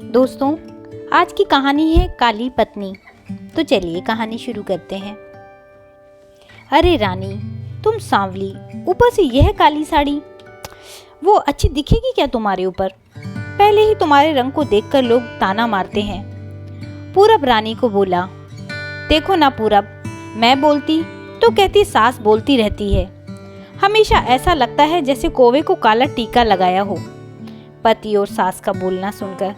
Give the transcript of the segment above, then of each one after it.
दोस्तों, आज की कहानी है काली पत्नी। तो चलिए कहानी शुरू करते हैं। अरे रानी, तुम सांवली, ऊपर से यह काली साड़ी, वो अच्छी दिखेगी क्या तुम्हारे ऊपर? पहले ही तुम्हारे रंग को देखकर लोग ताना मारते हैं। पूरब रानी को बोला, देखो ना पूरब, मैं बोलती तो कहती सास बोलती रहती है। हमेशा ऐसा लगता है जैसे कौवे को काला टीका लगाया हो। पति और सास का बोलना सुनकर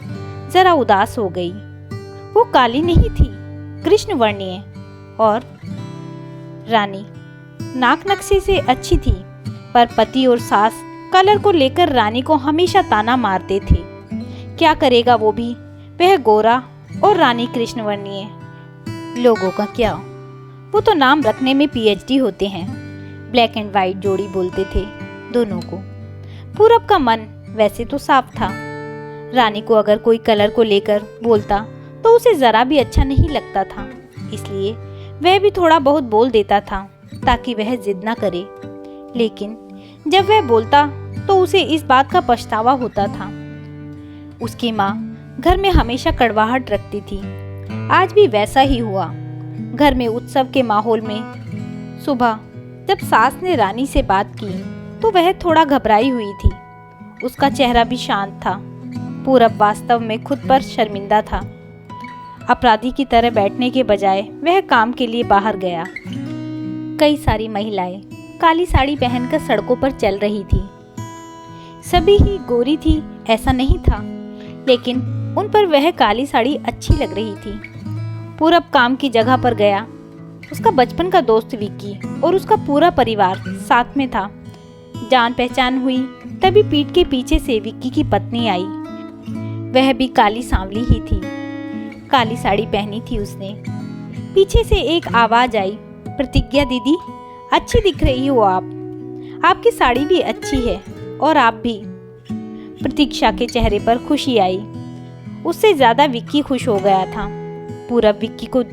जरा उदास हो गई। वो काली नहीं थी, कृष्ण वर्णीय और रानी नाक नक्शे से अच्छी थी, पर पति और सास कलर को लेकर रानी को हमेशा ताना मारते थे। क्या करेगा वो भी, वह गोरा और रानी कृष्ण वर्णीय। लोगों का क्या, वो तो नाम रखने में पीएचडी होते हैं। ब्लैक एंड वाइट जोड़ी बोलते थे दोनों को। पूरब का मन वैसे तो साफ था। रानी को अगर कोई कलर को लेकर बोलता तो उसे जरा भी अच्छा नहीं लगता था, इसलिए वह भी थोड़ा बहुत बोल देता था ताकि वह जिद ना करे। लेकिन जब वह बोलता तो उसे इस बात का पछतावा होता था। उसकी माँ घर में हमेशा कड़वाहट रखती थी। आज भी वैसा ही हुआ। घर में उत्सव के माहौल में सुबह जब सास ने रानी से बात की तो वह थोड़ा घबराई हुई थी। उसका चेहरा भी शांत था। पूरब वास्तव में खुद पर शर्मिंदा था। अपराधी की तरह बैठने के बजाय वह काम के लिए बाहर गया। कई सारी महिलाएं काली साड़ी पहनकर सड़कों पर चल रही थी। सभी ही गोरी थी ऐसा नहीं था, लेकिन उन पर वह काली साड़ी अच्छी लग रही थी। पूरब काम की जगह पर गया। उसका बचपन का दोस्त विक्की और उसका पूरा परिवार साथ में था। जान पहचान हुई तभी पीठ के पीछे से विक्की की पत्नी आई। वह भी काली सांवली ही थी। काली साड़ी पहनी थी उसने। पीछे से एक आवाज आई, प्रतिज्ञा दीदी, अच्छी दिख रही हो आप। आपकी साड़ी भी अच्छी है और आप भी। प्रतीक्षा के चेहरे पर खुशी आई। उससे ज्यादा विक्की खुश हो गया था। पूरब विक्की को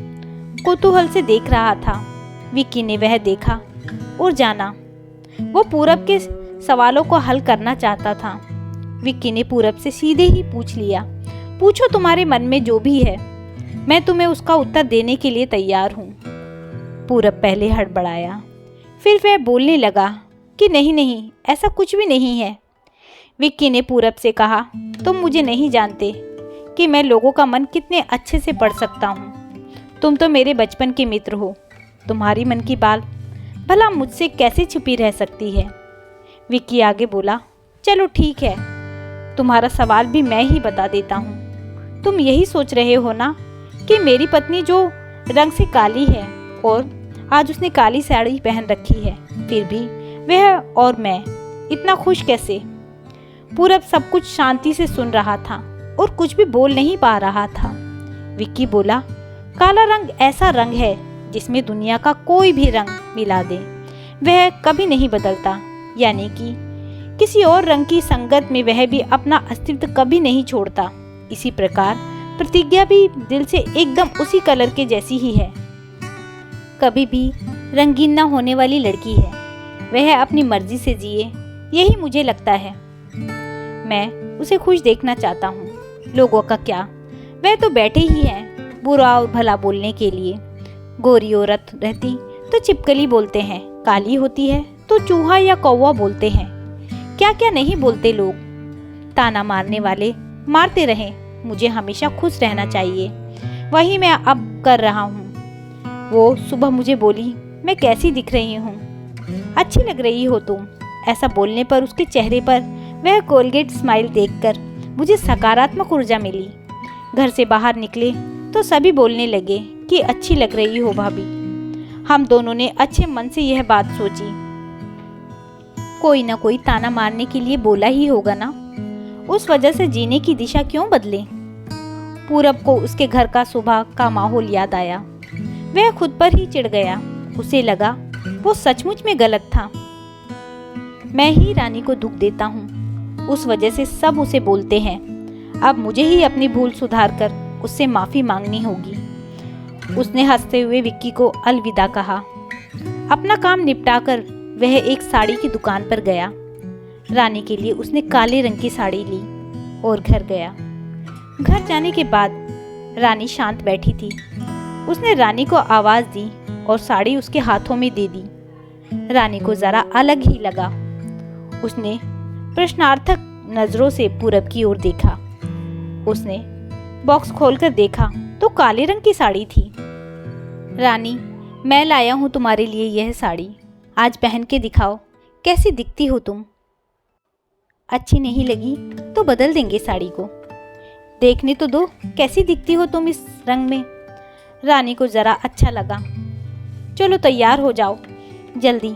कौतूहल से देख रहा था। विक्की ने वह देखा और जाना। वो पूरब के सवालों को हल करना चाहता था। विक्की ने पूरब से सीधे ही पूछ लिया, पूछो तुम्हारे मन में जो भी है, मैं तुम्हें उसका उत्तर देने के लिए तैयार हूँ। पूरब पहले हड़बड़ाया, फिर वह बोलने लगा कि नहीं नहीं, ऐसा कुछ भी नहीं है। विक्की ने पूरब से कहा, तुम मुझे नहीं जानते कि मैं लोगों का मन कितने अच्छे से पढ़ सकता हूँ। तुम तो मेरे बचपन के मित्र हो। तुम्हारी मन की बात भला मुझसे कैसे छुपी रह सकती है। विक्की आगे बोला, चलो ठीक है, तुम्हारा सवाल भी मैं ही बता देता हूँ। तुम यही सोच रहे हो ना कि मेरी पत्नी जो रंग से काली है और आज उसने काली साड़ी पहन रखी है, फिर भी वह और मैं इतना खुश कैसे? पूरब सब कुछ शांति से सुन रहा था और कुछ भी बोल नहीं पा रहा था। विक्की बोला, काला रंग ऐसा रंग है जिसमें दुनिया का कोई भी रंग मिला दे वह कभी नहीं बदलता, यानी कि किसी और रंग की संगत में वह भी अपना अस्तित्व कभी नहीं छोड़ता। इसी प्रकार प्रतिज्ञा भी दिल से एकदम उसी कलर के जैसी ही है, कभी भी रंगीन न होने वाली लड़की है। वह अपनी मर्जी से जिए, यही मुझे लगता है। मैं उसे खुश देखना चाहता हूँ। लोगों का क्या, वह तो बैठे ही हैं बुरा और भला बोलने के लिए। गोरी औरत रहती तो छिपकली बोलते हैं, काली होती है तो चूहा या कौवा बोलते हैं। क्या क्या नहीं बोलते लोग। ताना मारने वाले मारते रहें, मुझे हमेशा खुश रहना चाहिए। वही मैं अब कर रहा हूँ। वो सुबह मुझे बोली, मैं कैसी दिख रही हूँ? अच्छी लग रही हो तुम। ऐसा बोलने पर उसके चेहरे पर वह कोलगेट स्माइल देखकर मुझे सकारात्मक ऊर्जा मिली। घर से बाहर निकले तो सभी बोलने लगे कि अच्छी लग रही हो भाभी। हम दोनों ने अच्छे मन से यह बात सोची। कोई ना कोई ताना मारने के लिए बोला ही होगा ना, उस वजह से जीने की दिशा क्यों बदले? पूरब को उसके घर का सुबह का माहौल याद आया। वह खुद पर ही चिढ़ गया। उसे लगा वो सचमुच में गलत था। मैं ही रानी को दुख देता हूँ, उस वजह से सब उसे बोलते हैं। अब मुझे ही अपनी भूल सुधार कर उससे माफी मांगनी होगी। उसने हंसते हुए विक्की को अलविदा कहा। अपना काम निपटाकर वह एक साड़ी की दुकान पर गया। रानी के लिए उसने काले रंग की साड़ी ली और घर गया। घर जाने के बाद रानी शांत बैठी थी। उसने रानी को आवाज दी और साड़ी उसके हाथों में दे दी। रानी को जरा अलग ही लगा। उसने प्रश्नार्थक नजरों से पूरब की ओर देखा। उसने बॉक्स खोलकर देखा तो काले रंग की साड़ी थी। रानी, मैं लाया हूँ तुम्हारे लिए यह साड़ी, आज पहन के दिखाओ, कैसी दिखती हो तुम। अच्छी नहीं लगी तो बदल देंगे साड़ी को, देखने तो दो कैसी दिखती हो तुम इस रंग में। रानी को जरा अच्छा लगा। चलो तैयार हो जाओ जल्दी,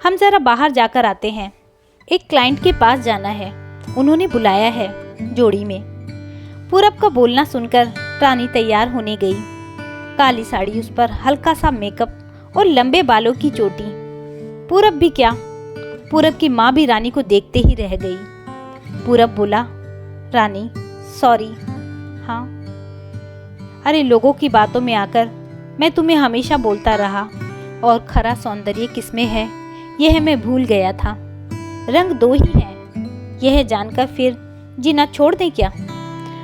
हम जरा बाहर जाकर आते हैं, एक क्लाइंट के पास जाना है, उन्होंने बुलाया है जोड़ी में। पूरब का बोलना सुनकर रानी तैयार होने गई। काली साड़ी उस पर, हल्का सा मेकअप और लंबे बालों की चोटी। पूरब भी क्या, पूरब की माँ भी रानी को देखते ही रह गई। पूरब बोला, रानी सॉरी। हाँ, अरे लोगों की बातों में आकर मैं तुम्हें हमेशा बोलता रहा और खरा सौंदर्य किसमें है यह मैं भूल गया था। रंग दो ही हैं, यह जानकर फिर जीना छोड़ दें क्या,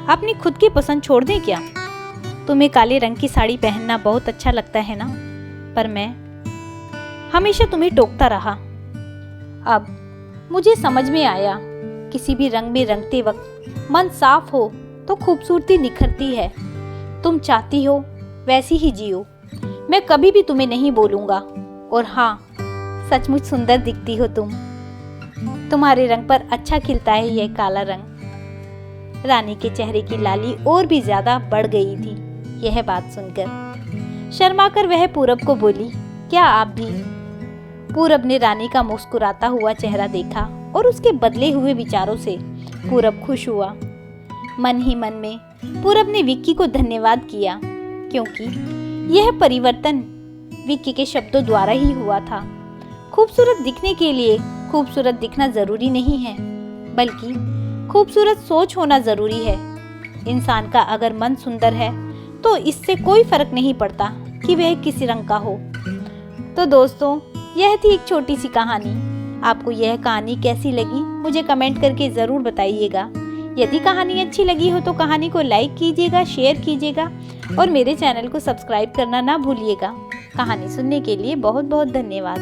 अपनी खुद की पसंद छोड़ दें क्या। तुम्हें काले रंग की साड़ी पहनना बहुत अच्छा लगता है ना, पर मैं हमेशा तुम्हें टोकता रहा। अब मुझे समझ में आया, किसी भी रंग में रंगते वक्त मन साफ हो तो खूबसूरती निखरती है। तुम चाहती हो वैसी ही जियो, मैं कभी भी तुम्हें नहीं बोलूँगा। और हाँ, सचमुच सुंदर दिखती हो तुम, तुम्हारे रंग पर अच्छा खिलता है यह काला रंग। रानी के चेहरे की लाली और भी ज्यादा बढ़ गई थी यह बात सुनकर। शर्माकर वह पूरब को बोली, क्या आप भी। पूरब ने रानी का मुस्कुराता हुआ चेहरा देखा और उसके बदले हुए विचारों से पूरब खुश हुआ। मन ही मन में पूरब ने विक्की को धन्यवाद किया, क्योंकि यह परिवर्तन विक्की के शब्दों द्वारा ही हुआ था। खूबसूरत दिखने के लिए खूबसूरत दिखना जरूरी नहीं है, बल्कि खूबसूरत सोच होना जरूरी है। इंसान का अगर मन सुंदर है तो इससे कोई फर्क नहीं पड़ता कि वह किस रंग का हो। तो दोस्तों, यह थी एक छोटी सी कहानी। आपको यह कहानी कैसी लगी मुझे कमेंट करके ज़रूर बताइएगा। यदि कहानी अच्छी लगी हो तो कहानी को लाइक कीजिएगा, शेयर कीजिएगा और मेरे चैनल को सब्सक्राइब करना ना भूलिएगा। कहानी सुनने के लिए बहुत बहुत धन्यवाद।